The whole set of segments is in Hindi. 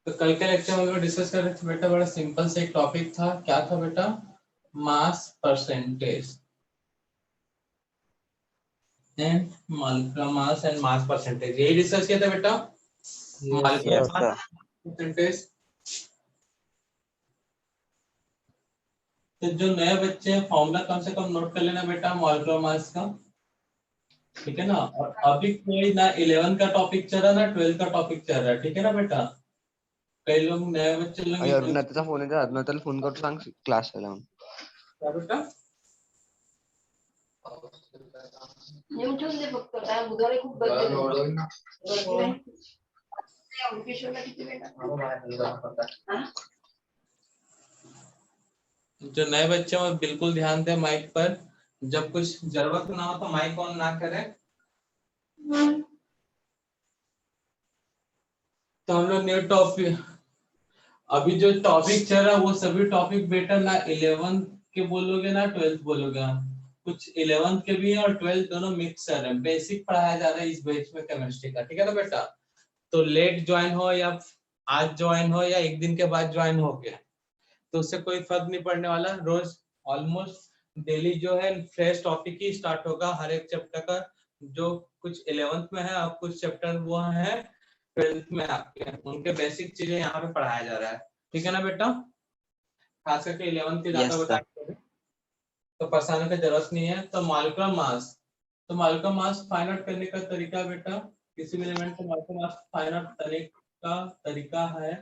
तो कल के लेक्चर में हम लोग डिस्कस कर रहे थे बेटा, बड़ा सिंपल से एक टॉपिक था। क्या था बेटा? Mass percentage and molecular mass and mass percentage, यही डिस्कस किया था बेटा। Yes molecular sir. Yes, मास sir. परसेंटेज। तो जो नए बच्चे हैं फॉर्मूला कम से कम नोट कर लेना बेटा मॉलिक्यूलर मास का, ठीक है ना। और अभी कोई ना 11 का टॉपिक चल रहा ना 12 का टॉपिक चल रहा है, ठीक है ना बेटा। कई लोग नए बच्चे लोग अरे अरुणाचा फोन येतो, अरुणाला फोन करतो, सांग क्लासला लावून. क्या बेटा? नेऊन ठेवून दे फक्त. काय बुधवारी खूप गर्दी नाही. ऑफिशियलला किती वेळ लागतो? जो नए बच्चे हैं वो बिल्कुल ध्यान दें माइक पर। जब कुछ जरूरत ना हो तो माइक ऑन ना करें। तो हम लोग न्यू टॉपिक, अभी जो टॉपिक चल रहा है वो सभी टॉपिक बेटा ना 11 के बोलोगे ना 12th बोलोगे आप। कुछ 11th के भी हैं और 12th दोनों मिक्स कर रहे हैं। बेसिक पढ़ाया जा रहा है इस बैच में केमिस्ट्री का, ठीक है ना बेटा। तो लेट ज्वाइन हो या आज ज्वाइन हो या एक दिन के बाद ज्वाइन हो गया तो उससे कोई फर्क नहीं पड़ने वाला। रोज ऑलमोस्ट डेली जो है फ्रेश टॉपिक ही स्टार्ट होगा हर एक चैप्टर का। जो कुछ 11th में है और कुछ चैप्टर वो है 12th में आपके, उनके बेसिक चीजें यहाँ पे पढ़ाया जा रहा है, ठीक है ना बेटा। खास करके 11th के ज्यादा Yes, sir. बताएंगे तो परेशानी की जरूरत नहीं है। तो मॉलिक्यूलर मास, तो मॉलिक्यूलर मास फाइंड आउट करने का तरीका बेटा, किसी भी एलिमेंट का मॉलिक्यूलर मास फाइंड आउट करने का तरीका है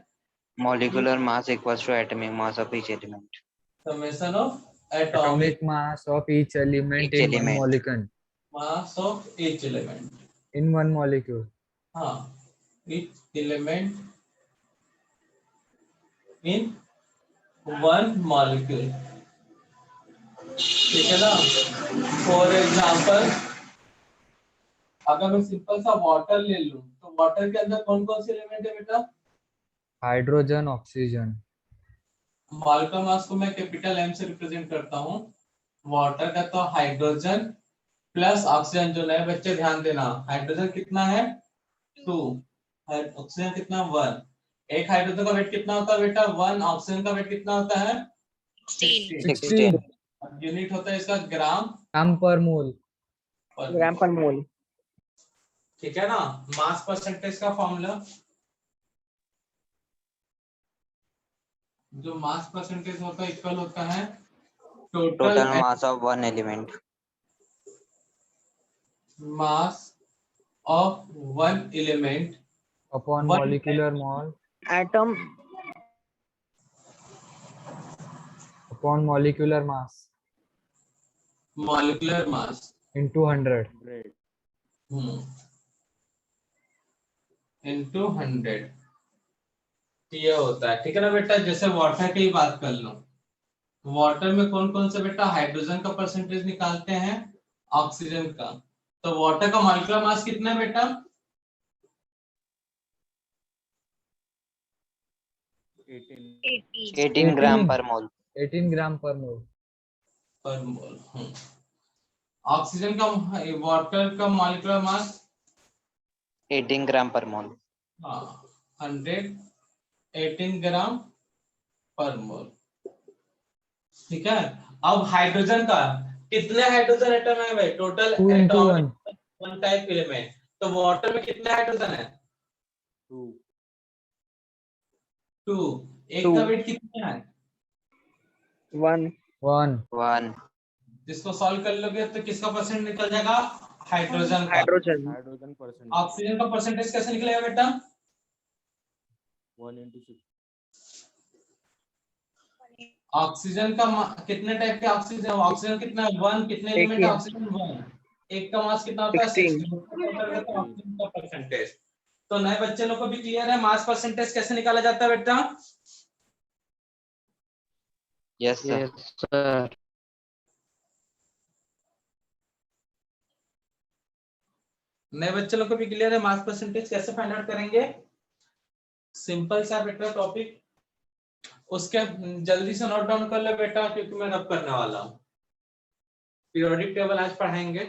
Molecular mass equals to atomic mass of each element. Summation of atomic Atomic mass of each element Each in one element. molecule. Mass of each element. In one molecule. हाँ, each element in one molecule, ठीक है ना। फॉर एग्जांपल अगर मैं सिंपल सा वाटर ले लूं तो वाटर के अंदर कौन कौन से एलिमेंट है बेटा? Hydrogen, oxygen. मॉलिक्यूलर मास को मैं कैपिटल एम से रिप्रेजेंट करता हूँ। वाटर का तो हाइड्रोजन प्लस ऑक्सीजन। जो नए बच्चे ध्यान देना, हाइड्रोजन कितना है 2, ऑक्सीजन कितना 1। एक हाइड्रोजन का वेट कितना होता है बेटा 1, ऑक्सीजन का वेट कितना होता है 16। 16 यूनिट होता है इसका ग्राम gram per mole. ग्राम पर मोल। ठीक है ना। मास परसेंटेज का फॉर्मूला, जो मास परसेंटेज होता है इक्वल होता है Total total mass of one element. Mass of one element Upon One molecular mole. Atom Upon molecular mass. Molecular mass Into 100. Into 100 ये होता है, ठीक है ना बेटा। जैसे वाटर की बात कर लो, वाटर में कौन कौन से बेटा हाइड्रोजन का परसेंटेज निकालते हैं, ऑक्सीजन का। तो वाटर का मॉलिक्यूलर मास कितना है बेटा? 18 gram per mole. 18 gram per mole. पर मोल। ऑक्सीजन का, वाटर का molecular mass 18 gram per mole. 118 ग्राम पर मोल, ठीक है। अब हाइड्रोजन का, कितने हाइड्रोजन एटम है भाई total 2 into 1. One type element. तो वाटर में कितने हाइड्रोजन है 2। एक का वेट कितना है 1 1. 1. जिसको सॉल्व कर लोगे तो किसका परसेंट निकल जाएगा? हाइड्रोजन का। हाइड्रोजन ऑक्सीजन का परसेंटेज कैसे निकलेगा बेटा? 1 into 6. ऑक्सीजन का कितने टाइप के ऑक्सीजन, ऑक्सीजन कितना है 1, कितने एलिमेंट है ऑक्सीजन 1। एक का मास कितना होता है 16। ऑक्सीजन का परसेंटेज। तो नए बच्चे लोग को भी क्लियर है मास परसेंटेज कैसे निकाला जाता है बेटा? Yes, sir. सर। नए बच्चे लोग को भी क्लियर है मास परसेंटेज कैसे फाइंड आउट करेंगे? सिंपल सा बेटा टॉपिक, उसके जल्दी से नोट डाउन कर लो बेटा क्योंकि मैं रब करने वाला हूँ। पीरियोडिक टेबल आज पढ़ाएंगे,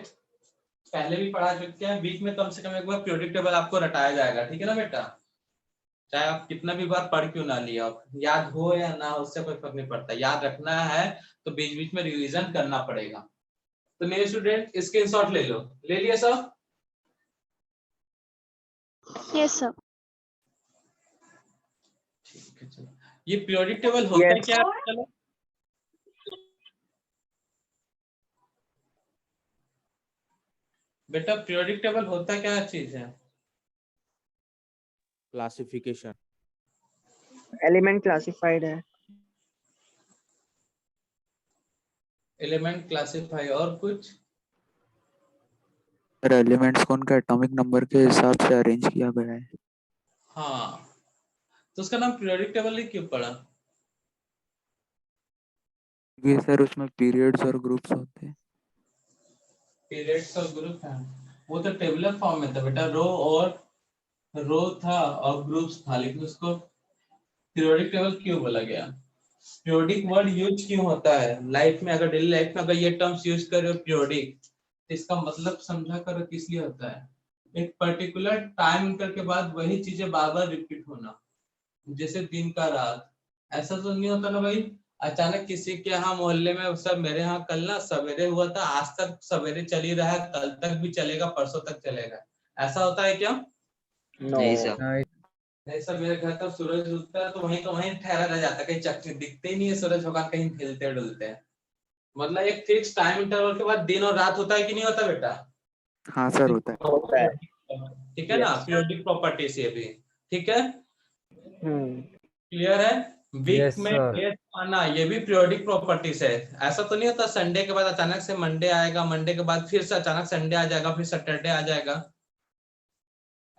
पहले भी पढ़ा चुके हैं। वीक में कम से कम एक बार पीरियोडिक टेबल आपको रटाया जाएगा, ठीक है ना बेटा। चाहे आप कितना भी बार पढ़ क्यों ना लिया हो, याद हो या ना हो उससे कोई फर्क नहीं पड़ता, याद रखना है तो बीच बीच में रिवीजन करना पड़ेगा। तो मेरे स्टूडेंट स्क्रीनशॉट ले लो, ले लिया सब? Yes sir. ठीक है चलो, ये पीरियोडिक टेबल होता है Yes. क्या? चलो बेटा पीरियोडिक टेबल होता क्या चीज है? क्लासिफिकेशन। एलिमेंट क्लासिफाइड है। एलिमेंट क्लासिफाई, और कुछ? सर एलिमेंट्स को उनके एटॉमिक नंबर के हिसाब से अरेंज किया गया है। हाँ, तो उसका नाम पीरियोडिक टेबल ही क्यों पड़ा? क्योंकि सर उसमें पीरियड्स और ग्रुप्स होते हैं। पीरियड्स और ग्रुप है, वो तो टेबुलर फॉर्म में था बेटा, रो था और ग्रुप्स था, लेकिन उसको पीरियोडिक टेबल क्यों बोला गया? पीरियोडिक वर्ड यूज क्यों होता है लाइफ में? अगर डेली लाइफ में अगर ये टर्म्स यूज कर रहे हो पीरियोडिक, तो इसका मतलब समझा करो किस लिए होता है। एक पर्टिकुलर टाइम इंटर के बाद वही चीजें बार बार रिपीट होना, जैसे दिन का रात। ऐसा तो नहीं होता ना भाई, अचानक किसी के यहाँ मोहल्ले में सब, मेरे यहाँ कल ना सवेरे हुआ था, आज तक सवेरे चल ही रहा है, कल तक भी चलेगा, परसों तक चलेगा, ऐसा होता है क्या? नो। नहीं सर। नहीं, ऐसा मेरे घर का सूरज उगता है तो वहीं ठहरा रह जाता है, कहीं चक्कर दिखते ही नहीं है, सूरज भगवान कहीं हिलते डुलते हैं। मतलब एक फिक्स टाइम इंटरवल के बाद दिन और रात होता है कि नहीं होता बेटा? हाँ सर होता है। होता है। ठीक है ना, पीरियोडिक प्रॉपर्टीज ये भी। ठीक है, हम्म। क्लियर है? वीक यस में सर। डेज आना ये भी पीरियोडिक प्रॉपर्टीज है। ऐसा तो नहीं होता संडे के बाद अचानक से मंडे आएगा, मंडे के बाद फिर से अचानक संडे आ जाएगा, फिर सैटरडे आ जाएगा,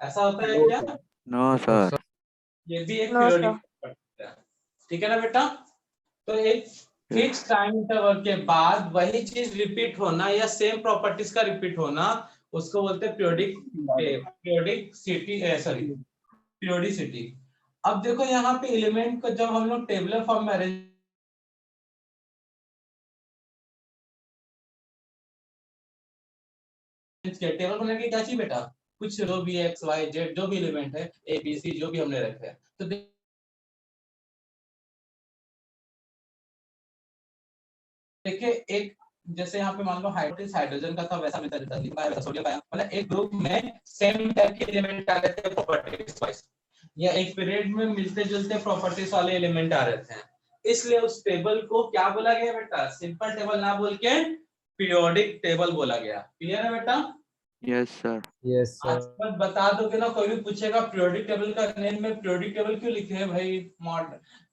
ऐसा होता है क्या? नो तो सर। सर ये भी एक नो पीरियोडिक सर। प्रॉपर्टी है। ठीक है ना बेटा? तो एक फिक्स टाइम इंटरवल के बाद वही चीज रिपीट होना या सेम प्रॉपर्टीज का रिपीट होना, उसको बोलते हैं पीरियोडिकसिटी, सॉरी पीरियोडिसिटी। अब देखो यहाँ पे एलिमेंट को जब हम लोग टेबुलर फॉर्म में अरेंज किया, टेबल बनाने की क्या चाहिए बेटा? कुछ रो भी एक्स वाई जेड जो भी एलिमेंट है, ए बी सी जो भी हमने रखे हैं, तो देखिए एक, जैसे यहाँ पे मान लो हाइड्रोजन का था, वैसा मिलता सोडियम आया, मतलब एक ग्रुप में सेम टाइप के एलिमेंट आ रहे थे प्रॉपर्टीज वाइज, या एक पीरियड में मिलते जुलते प्रॉपर्टीज वाले एलिमेंट आ रहे थे, इसलिए उस टेबल को क्या बोला गया बेटा? सिंपल टेबल ना बोल के पीरियोडिक टेबल बोला गया। क्लियर है बेटा? Yes sir. यस आज सर। तक बता दो कि ना, कोई भी पूछेगा पीरियोडिक टेबल का नेम में पीरियोडिक टेबल क्यों लिखे हैं भाई,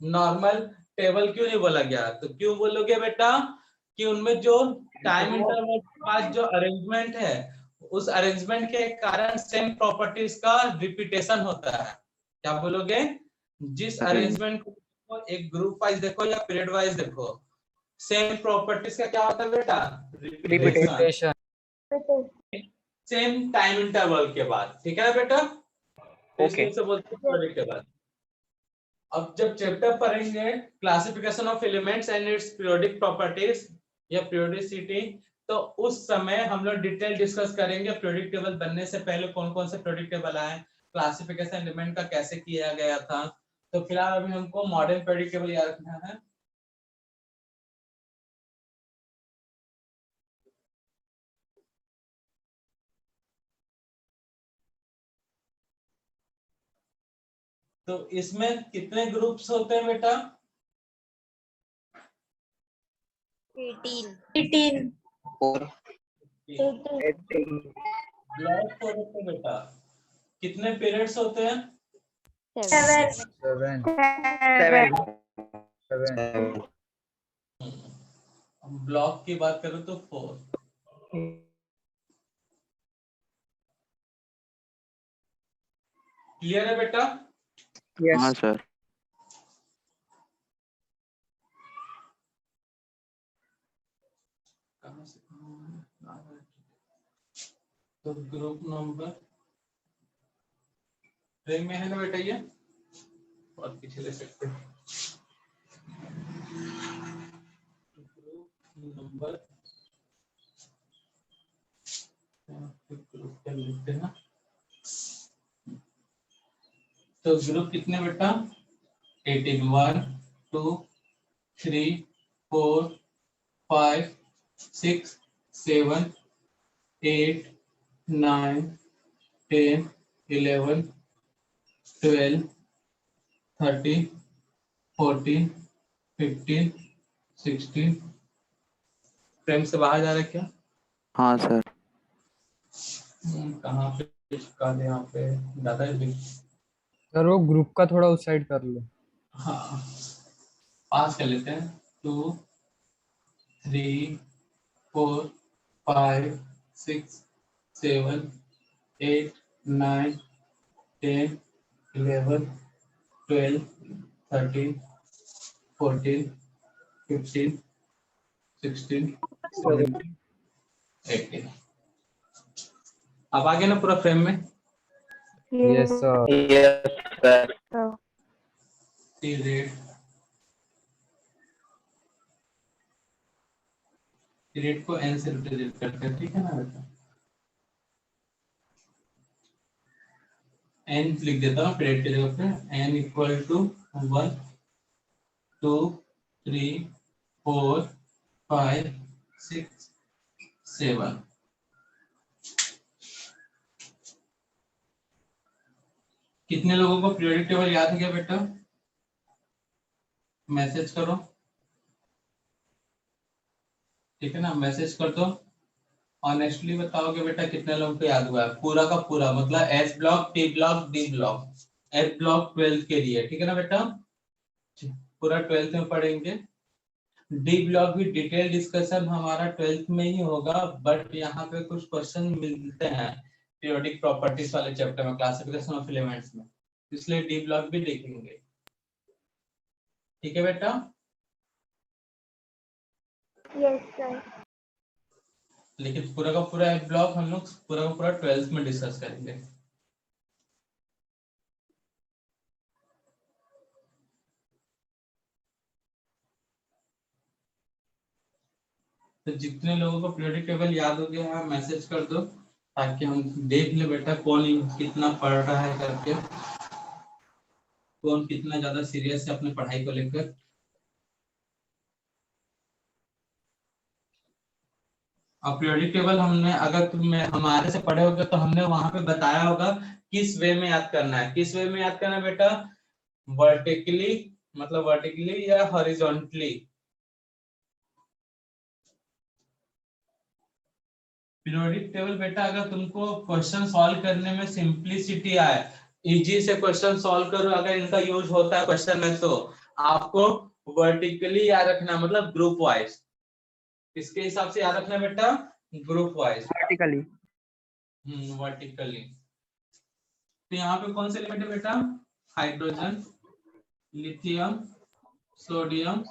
नॉर्मल टेबल क्यों नहीं बोला गया? तो क्यों बोलोगे बेटा कि उनमें जो टाइम इंटरवल के बाद जो अरेंजमेंट है, उस अरेंजमेंट के कारण सेम प्रॉपर्टीज का रिपीटेशन होता है। क्या बोलोगे? जिस अरेंजमेंट को एक ग्रुप वाइज देखो या पीरियड वाइज देखो, सेम प्रॉपर्टीज का क्या होता है बेटा? Repetition, repetition. Same time interval के बाद। ठीक है ना बेटा? तो ओके। इसलिए से बोलते हैं पीरियडिक टेबल। अब जब चैप्टर पढ़ेंगे classification of elements and it's periodic properties या पीरियोडिसिटी, तो उस समय हम लोग डिटेल डिस्कस करेंगे पीरियोडिक टेबल बनने से पहले कौन कौन से पीरियोडिक टेबल आए, क्लासिफिकेशन एलिमेंट का कैसे किया गया था। तो फिलहाल अभी हमको मॉडर्न पीरियोडिक टेबल याद रखना है। तो इसमें कितने ग्रुप्स होते हैं बेटा? 18। और ब्लॉक को रखो बेटा। कितने पीरियड्स होते हैं? 7। 7। 7। 7। ब्लॉक की बात करूं तो 4। क्लियर है बेटा? हाँ यस। सर। कहां से कहां है? तो ग्रुप नंबर ट्रेन में है ना बेटा, ये और पीछे ले सकते हैं। ग्रुप नंबर ग्रुप क्या लिखते हैं ना, तो तो ग्रुप कितने बेटा 18 1 2 3 4 5 6 7 8 9 10 11 12 13 14 15 16 फ्रेम से बाहर जा रहा है क्या? हाँ सर। कहाँ पे चिपका दे? यहाँ पे ज्यादा है। सर वो ग्रुप का थोड़ा उस साइड कर लो। हाँ पास कर लेते हैं 2 3 4 5 6 7 8 9 10 11 12 13 14 15 16 17 18 अब आगे ना पूरा फ्रेम में यस सर। पीरियड पीरियड को n से रिप्रेजेंट करते हैं, ठीक है ना बेटा? n लिख देता हूँ पीरियड की जगह पे n इक्वल टू 1 2 3 4 5 6 7। कितने लोगों को पीरियोडिक टेबल याद है क्या बेटा? मैसेज करो, ठीक है ना? मैसेज कर दो। ऑनेस्टली बताओगे बेटा कितने लोगों को याद हुआ है? पूरा का पूरा मतलब S block, T block, D block. S block 12th के लिए, ठीक है ना बेटा? पूरा 12th में पढ़ेंगे। डी ब्लॉक भी डिटेल डिस्कशन हमारा 12th में ही होगा, बट यहाँ पे कुछ क्वेश्चन मिलते हैं पीरियोडिक प्रॉपर्टीज वाले चैप्टर में, क्लासिफिकेशन ऑफ एलिमेंट्स में, इसलिए डी ब्लॉक भी देखेंगे, ठीक है बेटा? Yes sir. लेकिन पूरा का पूरा एफ ब्लॉक हम लोग पूरा का पूरा 12th में डिस्कस करेंगे। तो जितने लोगों को पीरियोडिक टेबल याद हो गया है मैसेज कर दो, ताकि हम देख ले बेटा कौन कितना पढ़ रहा है करके, कौन कितना ज्यादा सीरियस है अपने पढ़ाई को लेकर। अब पीरियोडिक टेबल हमने, अगर तुम हमारे से पढ़े होगे तो हमने वहां पे बताया होगा किस वे में याद करना है। किस वे में याद करना है बेटा? वर्टिकली, मतलब वर्टिकली या हॉरिजॉन्टली। पीरियोडिक टेबल बेटा अगर तुमको क्वेश्चन सॉल्व करने में सिंप्लिसिटी आए, इजी से क्वेश्चन सॉल्व करो, अगर इनका यूज होता है क्वेश्चन में, तो आपको वर्टिकली याद रखना, मतलब ग्रुप वाइज। किसके हिसाब से याद रखना बेटा? Group wise, vertically. वर्टिकली। तो यहाँ पे कौन से एलिमेंट है बेटा? Hydrogen, lithium, sodium,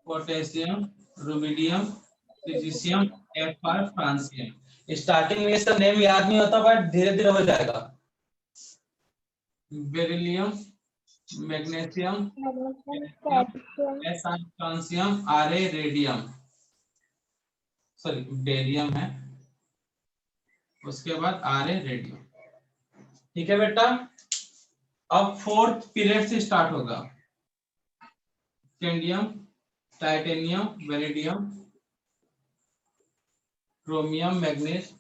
potassium, rubidium, tritium, FR, francium. Starting में इसका नेम याद नहीं होता, बट धीरे धीरे हो जाएगा। बेरिलियम, मैग्नीशियम, फ्रांसियम, आरे, रेडियम, सॉरी बेरियम है, उसके बाद आरे, रेडियम, ठीक है बेटा? अब 4th पीरियड से स्टार्ट होगा। Scandium, titanium, vanadium, chromium, manganese,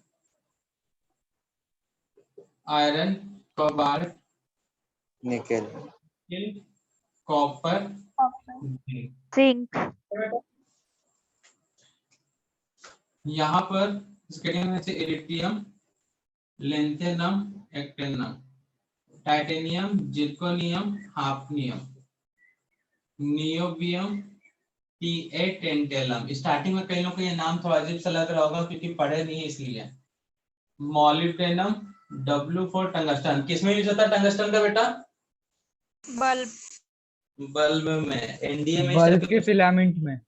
iron, cobalt, nickel, copper, zinc. यहाँ पर स्कैंडियम में से इरिडियम, lanthanum, actinium, titanium, zirconium, hafnium, niobium, TA, tantalum. Starting में कई लोगों को ये नाम थोड़ा अजीब सा लग रहा होगा क्योंकि पढ़े नहीं इसलिए। Molybdenum, W for tungsten. किसमें यूज होता है टंगस्टन का बेटा? बल्ब। बल्ब में। एनडीए में बल्ब के फिलामेंट में।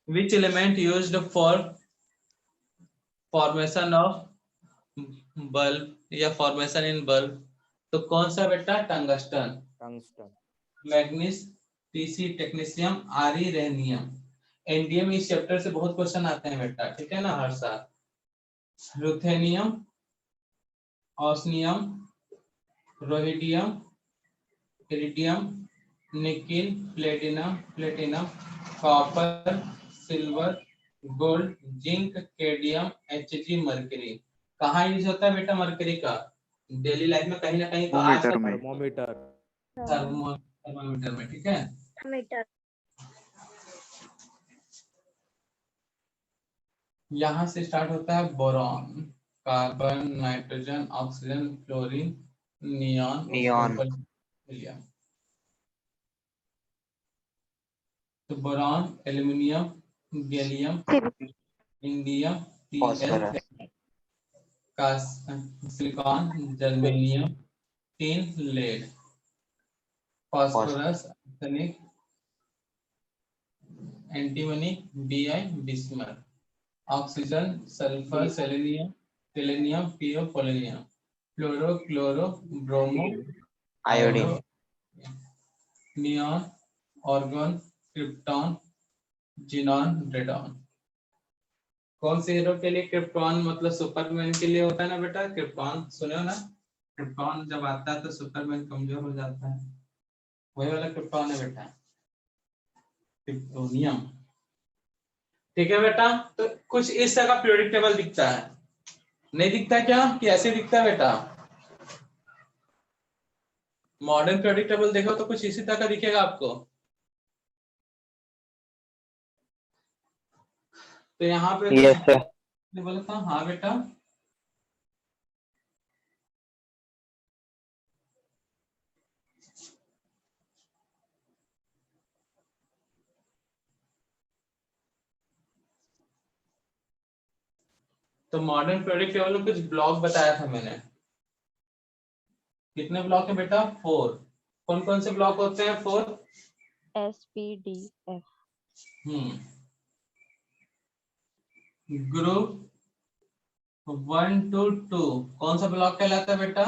which element used for formation of bulb या formation in bulb? तो कौन सा बेटा? Tungsten. Tungsten. Manganese, TC, technetium, आरी, रेनियम। एनडीए में इस चैप्टर से बहुत क्वेश्चन आते हैं बेटा, ठीक है ना, हर साल। Ruthenium, osmium, rhodium, iridium, nickel, platinum, copper, silver, gold, zinc, cadmium, Hg, mercury. कहाँ यूज होता है बेटा मर्करी का? डेली लाइफ में कहीं ना कहीं तो आ थर्मोमीटर सकता में। है, थर्मोमीटर में, ठीक है। मीटर। यहाँ से स्टार्ट होता है boron, carbon, nitrogen, oxygen, fluorine, neon, neon. Helium. तो boron, aluminium, gallium, indium, phosphorus. Silicon, germanium, tin, lead, phosphorus, arsenic, antimony, Bi, bismuth, oxygen, sulphur, selenium, PO, polonium, fluoro, chloro, bromo, iodine. Neon, argon, krypton, xenon, radon. कौन से हीरो के लिए क्रिप्टॉन मतलब सुपरमैन के लिए होता है ना बेटा? क्रिप्टॉन सुने हो ना? क्रिप्टॉन जब आता है तो सुपरमैन कमजोर हो जाता है, वही वाला क्रिप्टॉन है बेटा, क्रिप्टोनियम। ठीक है बेटा, तो कुछ इस तरह का पीरियोडिक टेबल दिखता है, नहीं दिखता क्या कि ऐसे दिखता है बेटा? मॉडर्न पीरियोडिक टेबल देखो तो कुछ इसी तरह का दिखेगा आपको। तो यहाँ पे यस सर। बोला था, हाँ बेटा। तो मॉडर्न पीरियोडिक टेबल में कुछ ब्लॉक बताया था मैंने। कितने ब्लॉक है बेटा? 4। कौन कौन से ब्लॉक होते हैं 4? SPDF। ग्रुप 1 to 2 कौन सा ब्लॉक कहलाता है बेटा?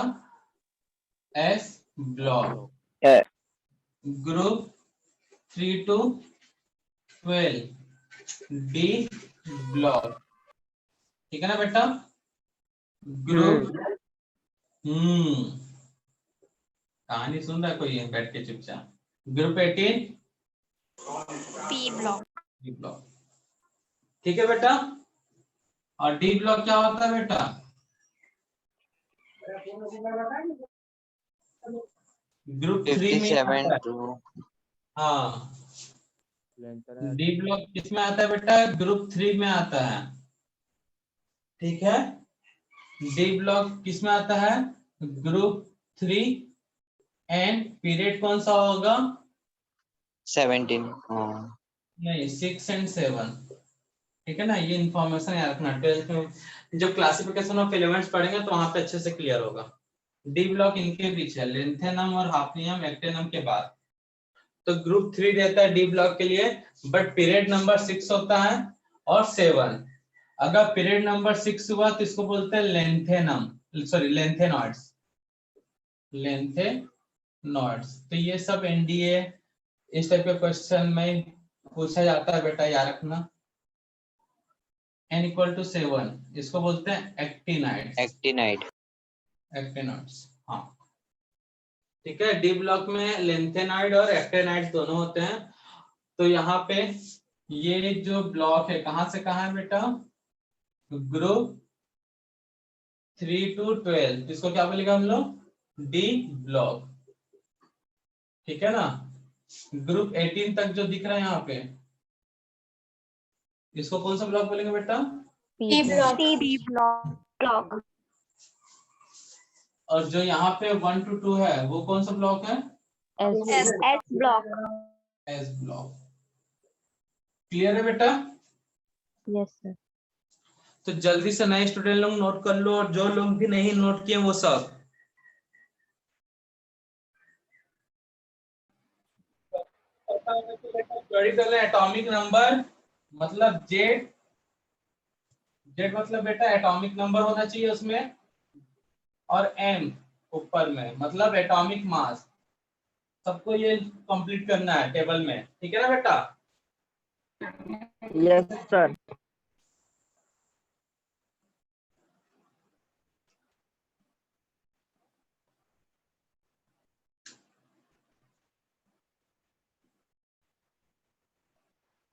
S block. Group 3 to 12 D block. ठीक है ना बेटा? ग्रुप कहानी सुन रहा है कोई है बैठ के चुपचाप? Group 18 P block. D block. ठीक है बेटा? और डी ब्लॉक क्या होता है बेटा? ग्रुप 3 में आता 57 है। टू हाँ, डी ब्लॉक किसमें आता है बेटा? ग्रुप 3 में आता है। ठीक है, डी ब्लॉक किसमें आता है? ग्रुप 3। एंड पीरियड कौन सा होगा? 17। नहीं, 6 and 7। ठीक है ना, ये इंफॉर्मेशन याद रखना। 12th में जब क्लासिफिकेशन ऑफ एलिमेंट्स पढ़ेंगे तो वहां पे अच्छे से क्लियर होगा। डी ब्लॉक इनके बीच है, लेंथेनम और हाफनियम एक्टिनम के बाद। तो ग्रुप 3 रहता है डी ब्लॉक के लिए, बट पीरियड नंबर 6 होता है और 7। अगर पीरियड नंबर 6 हुआ तो इसको बोलते हैं लेंथेनम, सॉरी लेंथेनॉइड्स। लेंथेनॉइड्स। तो ये सब एनडीए इस टाइप के क्वेश्चन में पूछा जाता है बेटा, याद रखना। n = 7 इसको बोलते हैं एक्टिनाइड्स। एक्टिनाइड्स, हाँ। ठीक है, डी ब्लॉक में लेंथेनाइड और एक्टिनाइड्स दोनों होते हैं। तो यहाँ पे ये जो ब्लॉक है कहां से कहां है बेटा? ग्रुप 3 to 12, इसको क्या बोलेगा हम लोग? D block. ठीक है ना? ग्रुप 18 तक जो दिख रहा है यहाँ पे, इसको कौन सा ब्लॉक बोलेंगे बेटा? P block. और जो यहाँ पे 1 to 2 है वो कौन सा ब्लॉक है? S block. S block. Clear है बेटा? Yes sir. तो जल्दी से नए स्टूडेंट लोग नोट कर लो, और जो लोग भी नहीं नोट किए वो सब। एटॉमिक नंबर मतलब जेड। जेड मतलब बेटा एटॉमिक नंबर होना चाहिए उसमें, और एम ऊपर में मतलब एटॉमिक मास। सबको ये कंप्लीट करना है टेबल में, ठीक है ना बेटा? Yes sir.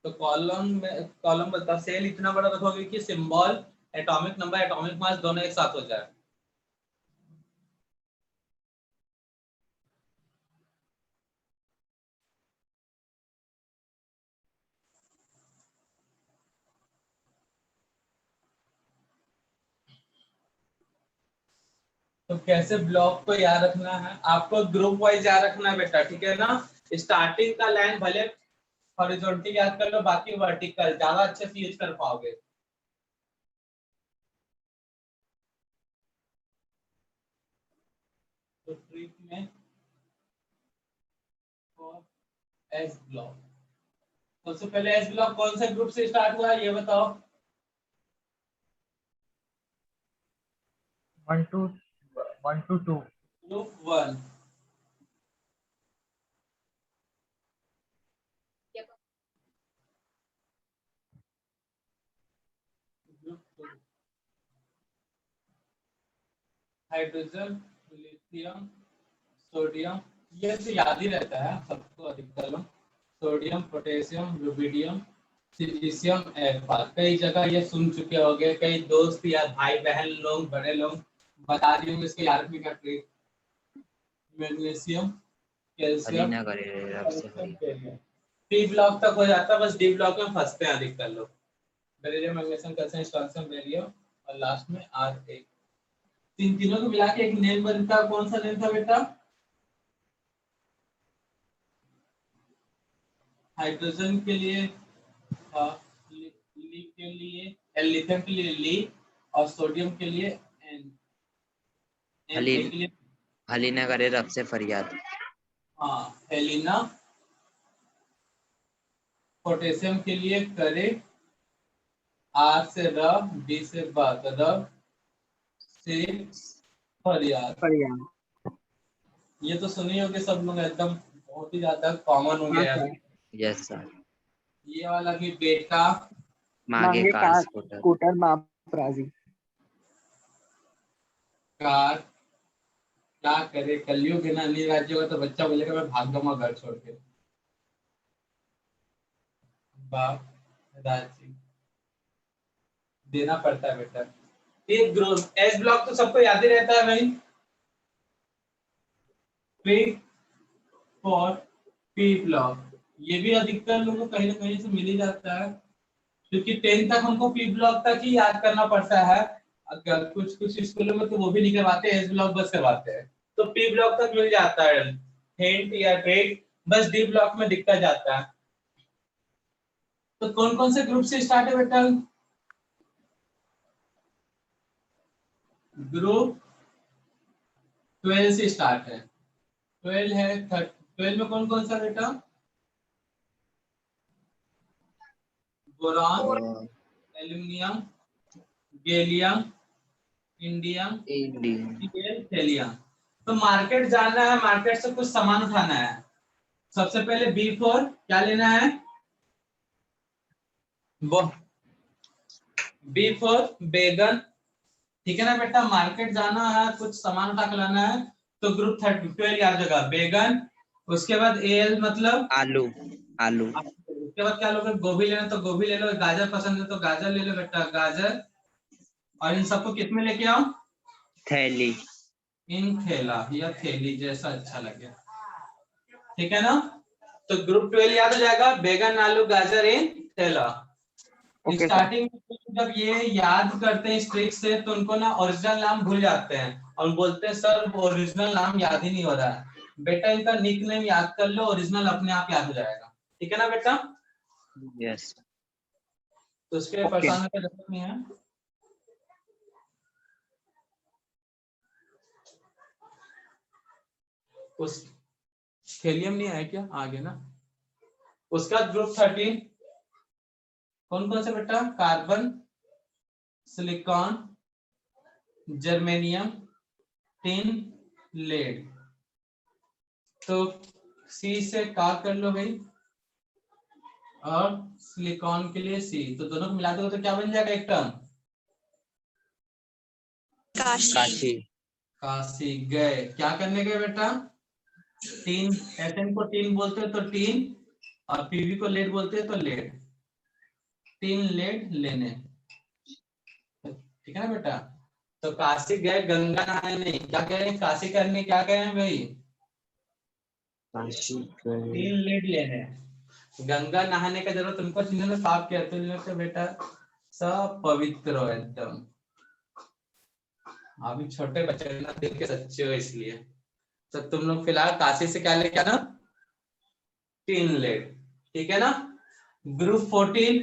तो कॉलम बता सेल इतना बड़ा रखोगे कि symbol, atomic number, atomic mass दोनों एक साथ हो जाए। तो कैसे ब्लॉक को याद रखना है, आपको ग्रुप वाइज याद रखना है बेटा, ठीक है ना। स्टार्टिंग का लाइन भले हॉरिजॉन्टल याद कर लो, बाकी वर्टिकल ज्यादा अच्छे से यूज कर पाओगे। तो ट्रिक में एस ब्लॉक, सबसे पहले एस ब्लॉक कौन से ग्रुप से स्टार्ट हुआ है ये बताओ। 1 to 2. Group 1। Hydrogen, lithium, sodium, ये तो याद ही रहता है सबको अधिकतर लोग। सोडियम, पोटेशियम, रुबिडियम, सिलिशियम, एल्फा, कई जगह ये सुन चुके होंगे, कई दोस्त या भाई बहन लोग, बड़े लोग बता दिए होंगे इसके याद रखने का trick. Magnesium, calcium, P block तक हो जाता है, बस डी ब्लॉक में फंसते हैं अधिकतर लोग। Beryllium, magnesium, calcium, strontium, barium और लास्ट में आर8। तीनों को मिला के एक नेम बनता, कौन सा नेम था बेटा? हाइड्रोजन के लिए ली के लिए, लिथियम के लिए ली और सोडियम के लिए एन। हलीना करे रब से फरियाद। हाँ, हेलिना। पोटेशियम के लिए करे, आर से र, डी से बात, रब से फरियाद। ये तो सुनी होगी सब लोग, एकदम बहुत ही ज्यादा कॉमन हो गया है। Yes sir. ये वाला भी बेटा मांगे कार स्कूटर मापराजी। कार क्या करे, कलयुग है ना, अन्य राज्यों का तो बच्चा बोलेगा मैं भाग दूंगा घर छोड़ के। बाप राज्य देना पड़ता है बेटा। एक ग्रुप एस ब्लॉक तो सबको याद ही रहता है भाई। ट्रिक फॉर पी ब्लॉक, ये भी अधिकतर लोगों को कहीं ना कहीं से मिल ही जाता है, क्योंकि 10 तक हमको पी ब्लॉक तक ही याद करना पड़ता है। अगर कुछ स्कूलों में तो वो भी नहीं करवाते, एस ब्लॉक बस करवाते हैं। तो पी ब्लॉक तक मिल जाता है हिंट या ट्रिक, बस डी ब्लॉक में दिक्कत जाता है। तो कौन कौन से ग्रुप से स्टार्ट है बेटा? ग्रुप 12 से स्टार्ट है। 12 है, 12 में कौन कौन सा बेटा? Boron, aluminium, gallium, indium, thallium. तो मार्केट जानना है, मार्केट से कुछ सामान उठाना है। सबसे पहले B4 क्या लेना है? B4 बैगन, ठीक है ना बेटा। मार्केट जाना है, कुछ सामान उठा के लाना है, तो ग्रुप 12 याद जगह बैगन। उसके बाद AL मतलब आलू। उसके बाद क्या लोगे? गोभी लेना तो गोभी ले लो, गाजर पसंद है तो गाजर ले लो बेटा, गाजर। और इन सबको किस में लेके आओ? थैली। इन थैला या थैली जैसा अच्छा लगे, ठीक है ना। तो ग्रुप 12 याद हो जाएगा, बैगन, आलू, गाजर, इन थैला। स्टार्टिंग में जब ये याद करते हैं इस ट्रिक से, तो उनको ना ओरिजिनल नाम भूल जाते हैं और बोलते हैं सर ओरिजिनल नाम याद ही नहीं हो रहा है। बेटा इनका निक नेम याद कर लो, ओरिजिनल अपने आप याद हो जाएगा, ठीक है ना बेटा। यस। तो उसके लिए परेशान होने की जरूरत नहीं है। उस थैलियम नहीं आया क्या? आगे ना। उसका ग्रुप 13 कौन कौन से बेटा? Carbon, silicon, germanium, tin, lead. तो सी से का कर लो भाई, और सिलिकॉन के लिए सी, तो दोनों को मिला दो तो क्या बन जाएगा एक टर्म? काशी गए। क्या करने गए बेटा? टीन, एटम को टीन बोलते हैं तो टीन, और पीवी को लेड बोलते हैं तो लेड। 3 लेड लेने। ठीक है ना बेटा। तो काशी गए गंगा नहाने, क्या कह रहे हैं, काशी करने क्या कह रहे हैं भाई, 3 लेड लेने। गंगा नहाने का जरूरत उनको, जिन्होंने पाप किया, तो बेटा सब पवित्र हो एकदम। अभी छोटे बच्चे ना, दिल के सच्चे हो, इसलिए तो तुम लोग फिलहाल काशी से क्या लेके आना, 3 लेड। ठीक है ना। ग्रुप 14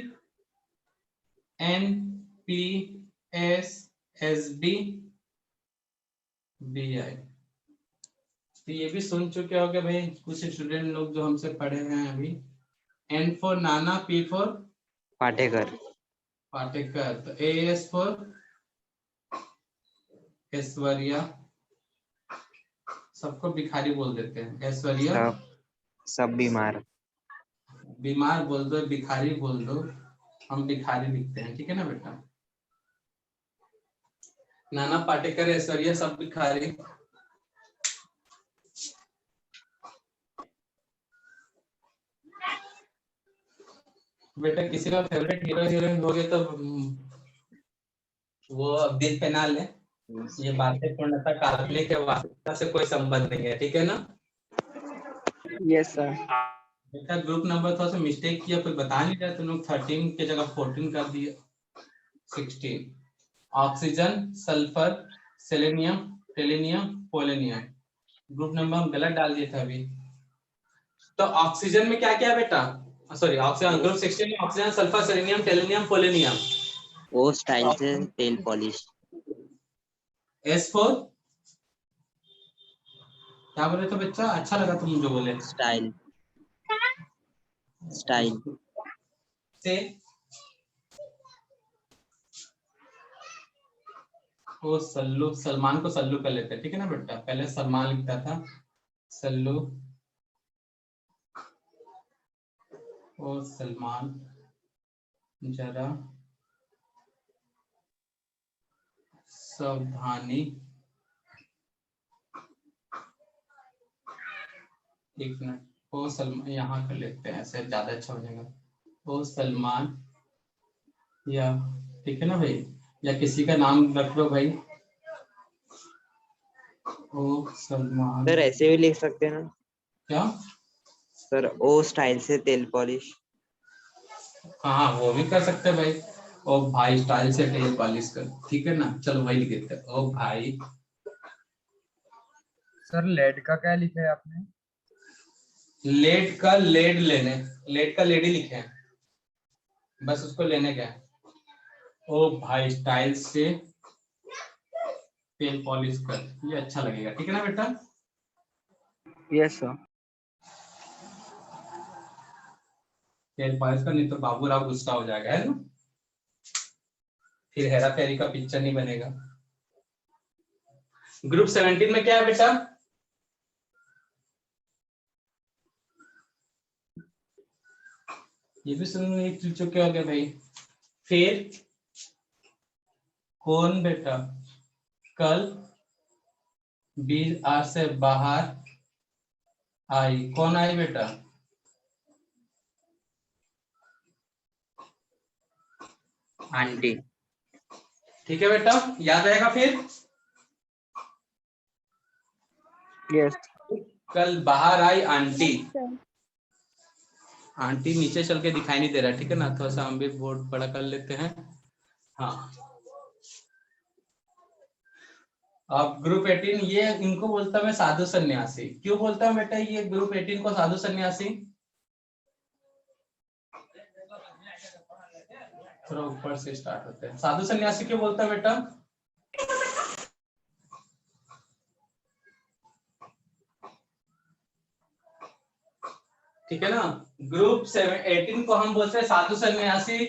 NPS SB BI, तो ये भी सुन चुके होगे भाई कुछ स्टूडेंट लोग जो हमसे पढ़े हैं अभी। N for Nana, P for Patekar, Patekar, तो AS for ऐश्वर्या, सबको भिखारी बोल देते हैं, ऐश्वर्या सब बीमार। बीमार बोल दो, भिखारी बोल दो, हम भिखारी लिखते हैं। ठीक है ना बेटा। नाना पाटेकर ऐश्वर्या सब भिखारी। बेटा किसी का फेवरेट हीरो हीरोइन हो गए तो वो दिल पे ना ले, ये बातें पूर्णतः काल्पनिक है, वास्तविकता से कोई संबंध नहीं है। ठीक है ना। Yes sir. बेटा ग्रुप नंबर थोड़ा सा मिस्टेक किया, कोई बता नहीं रहा, तुम लोग 13 की जगह 14 कर दिया, 16। Oxygen, sulphur, selenium, tellurium, polonium, group number हम गलत डाल दिए थे अभी। तो ऑक्सीजन में क्या क्या है बेटा, सॉरी ऑक्सीजन ग्रुप 16 में oxygen, sulphur, selenium, tellurium, polonium. वो स्टाइल से तेल पॉलिश। S4 क्या बोले तो बच्चा, अच्छा लगा तुम जो बोले। स्टाइल स्टाइल से वो सल्लू, सलमान को सल्लू कर लेते हैं। ठीक है ना बेटा, पहले सलमान लिखता था, सल्लू, ओ सलमान, जरा सावधानी, एक मिनट, ओ सलमान यहाँ कर लेते हैं, ऐसे ज्यादा अच्छा हो जाएगा, ओ सलमान, या ठीक है ना भाई, या किसी का नाम रख लो भाई, ओ सलमान। सर ऐसे भी लिख सकते हैं ना क्या सर, ओ स्टाइल से तेल पॉलिश। हाँ वो भी कर सकते हैं भाई, ओ भाई स्टाइल से टेल पॉलिश कर। ठीक है ना, चलो वही लिख देते हैं, ओ भाई। सर लेड का क्या लिखा है आपने? लेड का लेड लेने, लेड का लेड ही लिखे हैं, बस उसको लेने का है। ओ भाई स्टाइल से तेल पॉलिश कर, ये अच्छा लगेगा। ठीक है ना बेटा। Yes sir. तेल पॉलिश कर, नहीं तो बाबूराव गुस्सा हो जाएगा, है ना, फिर हेरा फेरी का पिक्चर नहीं बनेगा। ग्रुप 17 में क्या है बेटा, ये भी सुन चुके हो गए भाई। फिर कौन बेटा कल BR से बाहर आई, कौन आई बेटा, आंटी। ठीक है बेटा, याद रहेगा। फिर यस। कल बाहर आई आंटी, आंटी नीचे चल के दिखाई नहीं दे रहा, ठीक है ना, थोड़ा सा हम भी बोर्ड बड़ा कर लेते हैं। हाँ अब ग्रुप 18, ये इनको बोलता हूं मैं साधु सन्यासी। क्यों बोलता हूं बेटा ये ग्रुप 18 को साधु सन्यासी, थोड़ा ऊपर से स्टार्ट होते हैं। साधु सन्यासी क्यों बोलता है बेटा, ठीक है ना। ग्रुप 18 को हम बोलते हैं साधु सन्यासी,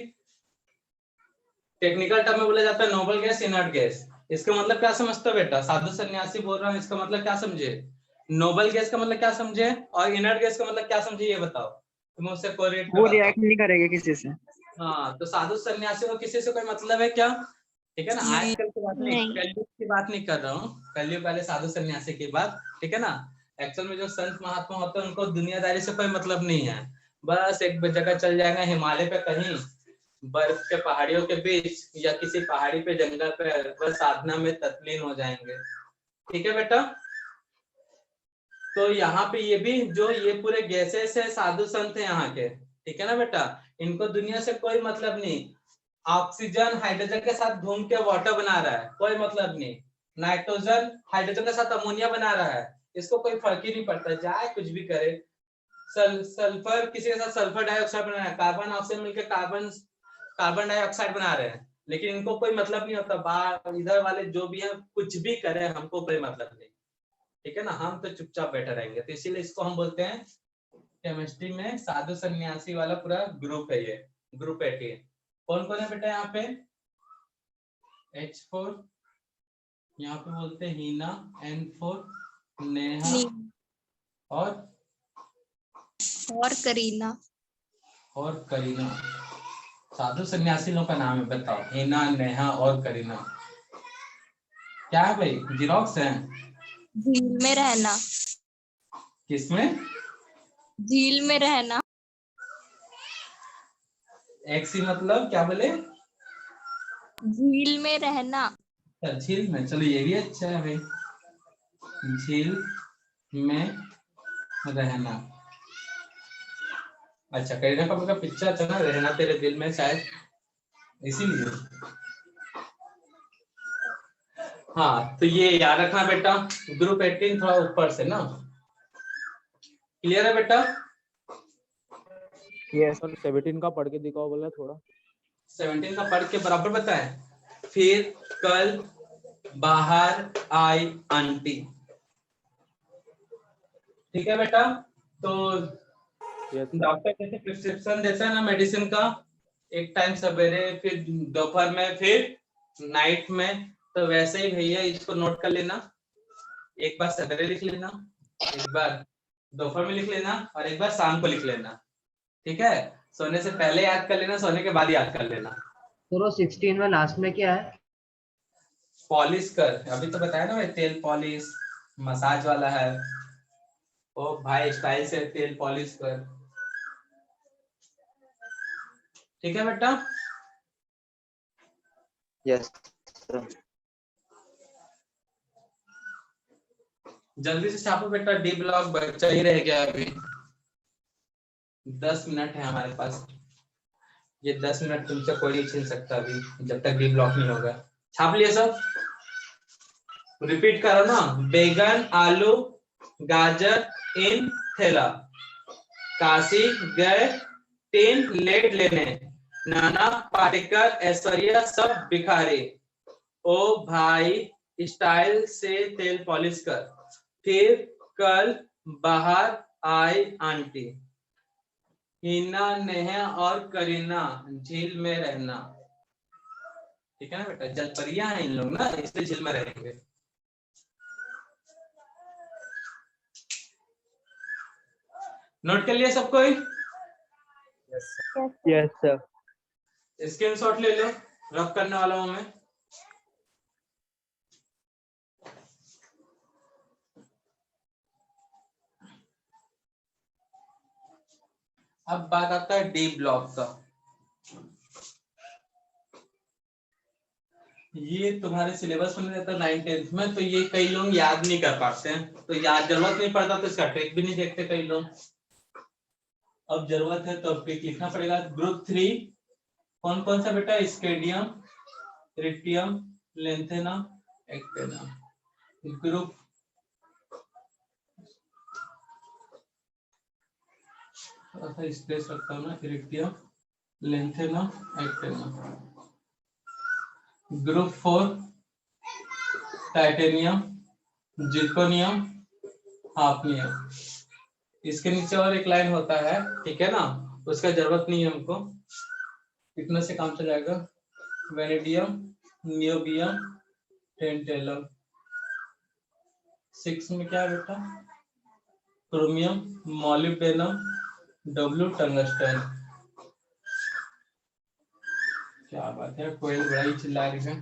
टेक्निकल टर्म में बोला जाता है नोबल गैस, इनर्ट गैस। इसका मतलब क्या समझते हो बेटा, साधु सन्यासी बोल रहा हूँ, इसका मतलब क्या समझे, नोबल गैस का मतलब क्या समझे, और इनर्ट गैस का मतलब क्या समझे, ये बताओ, तुम उससे कोरिलेट वो करो। रिएक्ट नहीं करेगा किसी से। हाँ तो साधु सन्यासी को किसी से कोई मतलब है क्या, ठीक है ना, आजकल की बात नहीं, कलयुग की बात नहीं कर रहा हूँ, कलयुग वाले साधु सन्यासी की बात, ठीक है ना। एक्चुअल में जो संत महात्मा होते हैं उनको दुनियादारी से कोई मतलब नहीं है, बस एक जगह चल जाएगा हिमालय पे कहीं, बर्फ के पहाड़ियों के बीच या किसी पहाड़ी पे जंगल पे वह साधना में तल्लीन हो जाएंगे। ठीक है बेटा। तो यहाँ पे ये भी जो ये पूरे गैसेस है साधु संत है यहाँ के, ठीक है ना बेटा, इनको दुनिया से कोई मतलब नहीं। ऑक्सीजन हाइड्रोजन के साथ घूम के वाटर बना रहा है, कोई मतलब नहीं। नाइट्रोजन हाइड्रोजन के साथ अमोनिया बना रहा है, इसको कोई फर्क ही नहीं पड़ता, चाहे कुछ भी करे। सल्फर किसी के साथ सल्फर डाइऑक्साइड बना रहा है, कार्बन ऑक्सीजन मिलकर कार्बन डाइऑक्साइड बना रहे हैं, लेकिन इनको कोई मतलब नहीं होता। बाहर इधर वाले जो भी है कुछ भी करे, हमको कोई मतलब नहीं, ठीक है ना, हम तो चुपचाप बैठे रहेंगे। तो इसीलिए इसको हम बोलते हैं केमिस्ट्री में साधु सन्यासी वाला पूरा ग्रुप है, ये ग्रुप 18। कौन कौन है बेटा यहाँ पे? H4, यहाँ पे बोलते हैं हीना, N4 नेहा और करीना। साधु सन्यासी लोग का नाम है, बताओ। हीना, नेहा और करीना क्या है भाई? जीरोक्स है? झील में रहना। किसमें? झील में रहना। एक्सी मतलब क्या बोले? झील में रहना। झील में, चलो ये भी अच्छा है भाई, झील में रहना। अच्छा, करीना कपूर का पिक्चर था ना, रहना तेरे दिल में, शायद इसीलिए। हाँ, तो ये याद रखना बेटा, ग्रुप 18 थोड़ा ऊपर से ना। क्लियर है बेटा? यस सर 17 का पढ़ के दिखाओ बोला थोड़ा। 17 का पढ़ के बराबर बताएं। फिर कल बाहर आई आंटी। ठीक है बेटा। तो डॉक्टर जैसे प्रिस्क्रिप्शन देता है ना मेडिसिन का, एक टाइम सवेरे, फिर दोपहर में, फिर नाइट में, तो वैसे ही भैया इसको नोट कर लेना। एक बार सवेरे लिख लेना, एक बार दोपहर में लिख लेना और एक बार शाम को लिख लेना। ठीक है, सोने से पहले याद कर लेना, सोने के बाद याद कर लेना। तो 16 में लास्ट में क्या है? पॉलिश कर, अभी तो बताया ना भाई, तेल पॉलिश मसाज वाला है। ओ भाई स्टाइल से तेल पॉलिश कर। ठीक है बेटा? Yes sir. जल्दी से छापो बेटा, डी ब्लॉक बच्चा ही रह गया अभी। 10 मिनट है हमारे पास, ये 10 मिनट तुमसे कोई नहीं छीन सकता अभी, जब तक डी ब्लॉक नहीं होगा। छाप लिए सब? रिपीट करो ना। बैगन, आलू, गाजर इन थैला, काशी गए 3 लेट लेने, नाना पाटेकर ऐश्वर्या सब बिखारे, ओ भाई स्टाइल से तेल पॉलिश कर, फिर कल बाहर आई आंटी, हिना, नेहा और करीना झील में रहना। ठीक है ना बेटा, जलपरिया हैं इन लोग ना, इसलिए झील में रहेंगे। नोट कर लिया सब कोई? Yes sir. स्क्रीनशॉट ले लो, रफ करने वाला हूं मैं। अब बात आता है डी ब्लॉक का। ये तुम्हारे सिलेबस में रहता है 9th 10th में, तो ये कई लोग याद नहीं कर पाते हैं, तो याद जरूरत नहीं पड़ता तो इसका ट्रिक भी नहीं देखते कई लोग। अब जरूरत है तो ट्रिक लिखना पड़ेगा। ग्रुप 3 कौन कौन सा बेटा? Scandium, yttrium, lanthanum, actinium. Group space रखता हूँ ना, इरिटियम, lanthanum, actinium. Group 4 titanium, zirconium, hafnium. इसके नीचे और एक लाइन होता है, ठीक है ना, उसका जरूरत नहीं है हमको, इतना से काम चल जाएगा। Vanadium, niobium, tantalum. 6 में क्या है बेटा? Chromium, molybdenum, W tungsten. क्या बात है, कोई बड़ा ही चिल्ला रही है।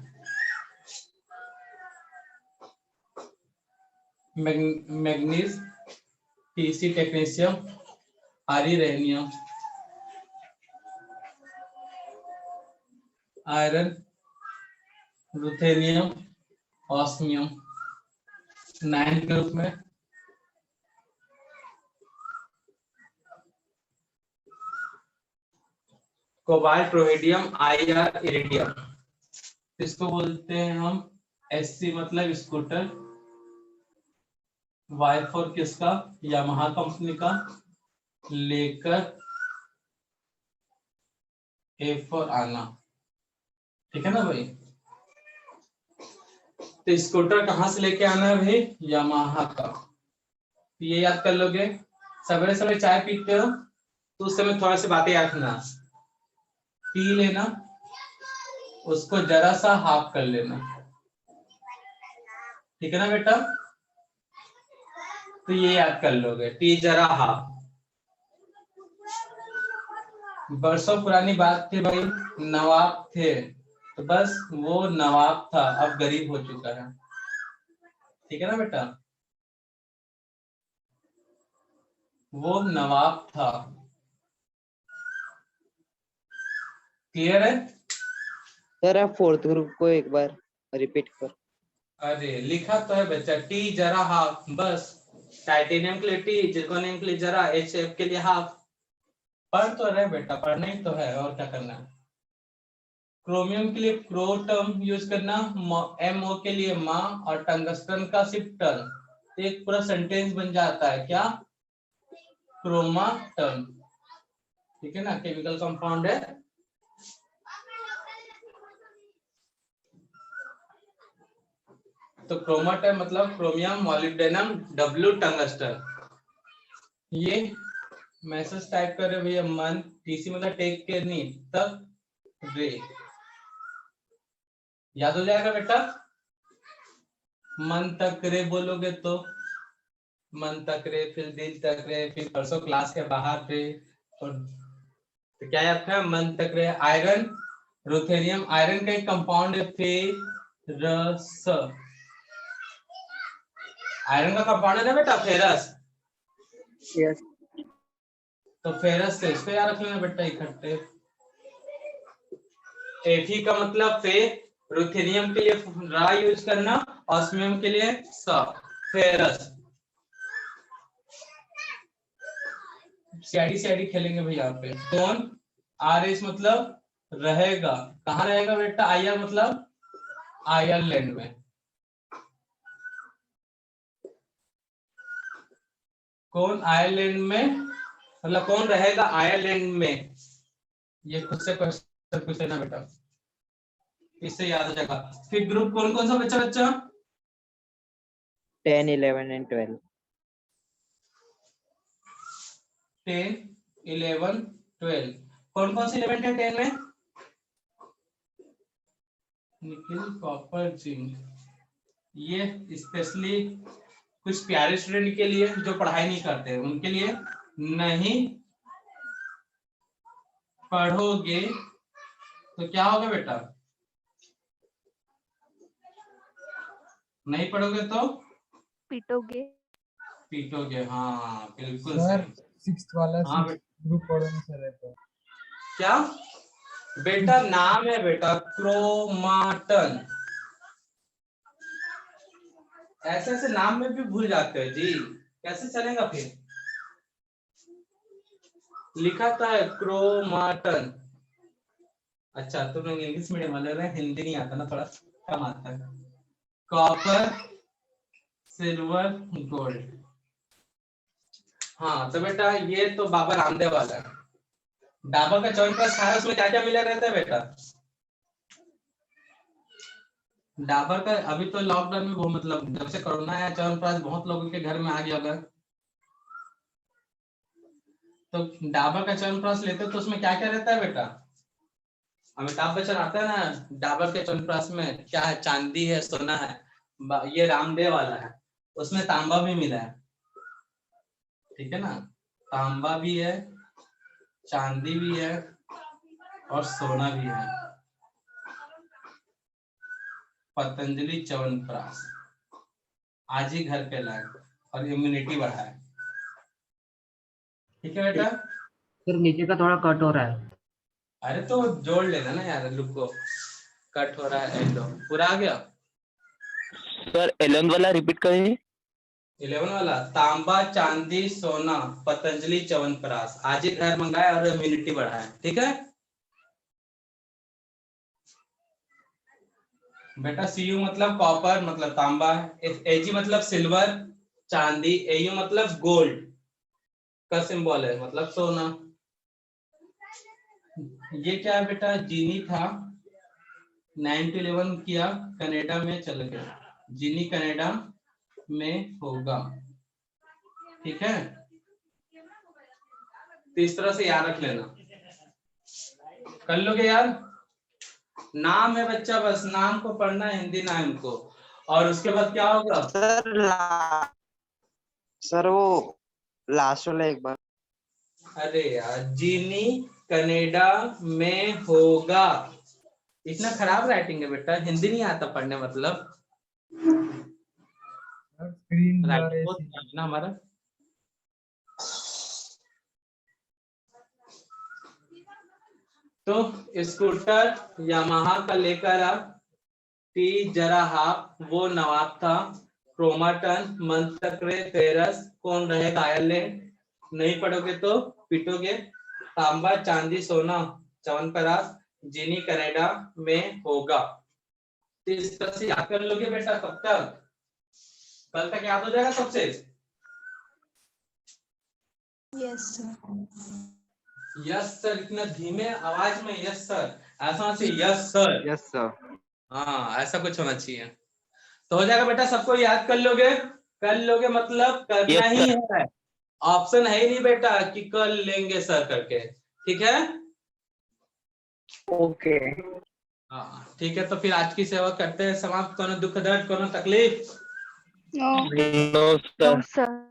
मैग्नीज, टीसी टेक्नीशियम, आरी rhenium. Iron, ruthenium, osmium 9 group में। कोबाल्ट, रोहिडियम, आईआर, इरिडियम, इसको बोलते हैं हम एससी मतलब स्कूटर। वाई फोर किसका? यामाहा कंपनी का। लेकर ए फॉर आना, ठीक है ना भाई। तो स्कूटर कहाँ से लेके आना है भाई? यामाहा का। तो ये याद कर लोगे। सवेरे सवेरे चाय पीते हो तो उस समय थोड़ा सी बातें याद रखना, पी लेना, उसको जरा सा हाफ कर लेना, ठीक है ना बेटा। तो ये याद कर लोगे, टी जरा हाफ। बरसों पुरानी बात थी भाई, नवाब थे तो बस वो नवाब था, अब गरीब हो चुका है, ठीक है ना बेटा। वो नवाब था, क्लियर है? सर आप फोर्थ ग्रुप को एक बार रिपीट कर। अरे लिखा तो है बच्चा, टी जरा हाफ, बस। टाइटेनियम के लिए टी, जिर्कोनियम के लिए जरा, एचएफ के लिए हाफ। पढ़ तो रहे बेटा, पढ़ना ही तो है, और क्या करना है। क्रोमियम के लिए क्रो टर्म यूज करना, एमओ के लिए माँ, और टंगस्टन का सिर्फ टर्म। तो एक पूरा सेंटेंस बन जाता है, क्या? क्रोमा टर्म, ठीक है ना, केमिकल कंपाउंड है। तो क्रोमाटम मतलब क्रोमियम, मॉलिब्डेनम, डब्ल्यू टंगस्टन। ये मैसेज टाइप कर रहे भैया, मन टीसी मतलब टेक केयर नहीं, तक रे, याद हो जाएगा बेटा। मन तक रे बोलोगे तो मन तक रे, फिर दिल तक रे, फिर परसों क्लास के बाहर रे, और तो क्या याद है? मन तक रे। आयरन, रुथेनियम आयरन का एक कंपाउंड है, फेरस। आयरन का कंपाउंड है ना बेटा, फेरस। यस। तो फेरस से इसको याद रख लेना बेटा इकट्ठे। एफी का मतलब फे, रुथेनियम के लिए रा यूज करना, ऑस्मियम के लिए स, फेरस। सीआईडी खेलेंगे भैया यहाँ पे। टोन, आर एस मतलब रहेगा, कहाँ रहेगा बेटा? आयर मतलब आयरलैंड में। कौन आयरलैंड में, मतलब कौन रहेगा आयरलैंड में? ये खुद से क्वेश्चन पूछ लेना बेटा, इससे याद हो जाएगा। फिर ग्रुप कौन कौन सा बच्चा बच्चा? 10, 11 and 12। 10, 11, 12। कौन कौन से एलिमेंट है 10 में? Nickel, copper, zinc. ये स्पेशली कुछ प्यारे स्टूडेंट के लिए जो पढ़ाई नहीं करते उनके लिए। नहीं पढ़ोगे तो क्या होगा बेटा? नहीं पढ़ोगे तो पीटोगे। पीटोगे। हाँ बिल्कुल सर सही। 6th वाला हाँ ग्रुप पढ़ोगे सर है तो। क्या बेटा? नाम है बेटा क्रोमाटन। ऐसे ऐसे नाम में भी भूल जाते हो जी, कैसे चलेगा फिर? लिखा था है क्रोमाटन। अच्छा तुम लोग इंग्लिश मीडियम वाले रहे, हिंदी नहीं आता ना, थोड़ा कम आता है। Copper, silver, gold. हाँ तो बेटा ये तो बाबा रामदेव वाला है। डाबर का च्यवनप्राश खाया, उसमें क्या क्या मिला रहता है बेटा? डाबर का अभी तो लॉकडाउन में बहुत, मतलब जब से कोरोना आया च्यवनप्राश बहुत लोगों के घर में आ गया होगा। तो डाबर का च्यवनप्राश लेते हो तो उसमें क्या क्या रहता है बेटा? अमिताभ बच्चन आता है ना, डाबर के च्यवनप्राश में क्या है? चांदी है, सोना है। ये रामदेव वाला है, उसमें तांबा भी मिला है, ठीक है ना। तांबा भी है, चांदी भी है, और सोना भी है। पतंजलि च्यवनप्राश आज ही घर पे लाए और इम्यूनिटी बढ़ाए, ठीक है बेटा। फिर नीचे का थोड़ा कट हो रहा है। अरे तो जोड़ लेना ना यार, लुक को कट हो रहा है, लो पूरा आ गया। सर 11 वाला रिपीट करिए। 11 वाला, तांबा चांदी सोना पतंजलि च्यवनप्राश आज ही घर मंगाए और इम्यूनिटी बढ़ाए, ठीक है बेटा। Cu मतलब कॉपर मतलब तांबा, Ag मतलब सिल्वर चांदी, Au मतलब गोल्ड का सिंबल है मतलब सोना। ये क्या है बेटा, जीनी था 9 to 11 किया, कनाडा में चल गया, जीनी कनाडा में होगा, ठीक है। तो इस तरह से याद रख लेना, कर लोगे यार। नाम है बच्चा, बस नाम को पढ़ना है, हिंदी नाम को, और उसके बाद क्या होगा सर वो लास्ट वाला एक बार। अरे यार, जीनी कनाडा में होगा, इतना खराब राइटिंग है बेटा, हिंदी नहीं आता पढ़ने मतलब, स्क्रीन जा राइटिंग रही बहुत थी। खराब है ना हमारा। तो स्कूटर यामाहा का लेकर आ, टी जरा हाफ वो नवाब था, क्रोमाटन मंतक्रे फेरस कौन रहेगा आयरलैंड, नहीं पढ़ोगे तो पीटोगे, तांबा चांदी सोना च्यवनप्राश जीनी कनाडा में होगा। तो इस तरह से याद कर लोगे बेटा, कब तक, कल तक याद हो जाएगा सबसे। Yes sir. यस सर, इतना धीमे आवाज में यस सर, ऐसा होना चाहिए यस सर। Yes sir. हाँ ऐसा कुछ होना चाहिए। तो हो जाएगा बेटा, सबको याद कर लोगे मतलब करना Yes, ही है, ऑप्शन है ही नहीं बेटा कि कर लेंगे सर करके, ठीक है। ओके। हाँ ठीक है, तो फिर आज की सेवा करते हैं समाप्त। कोनो दुख दर्द कोनो तकलीफ नो सर। सर।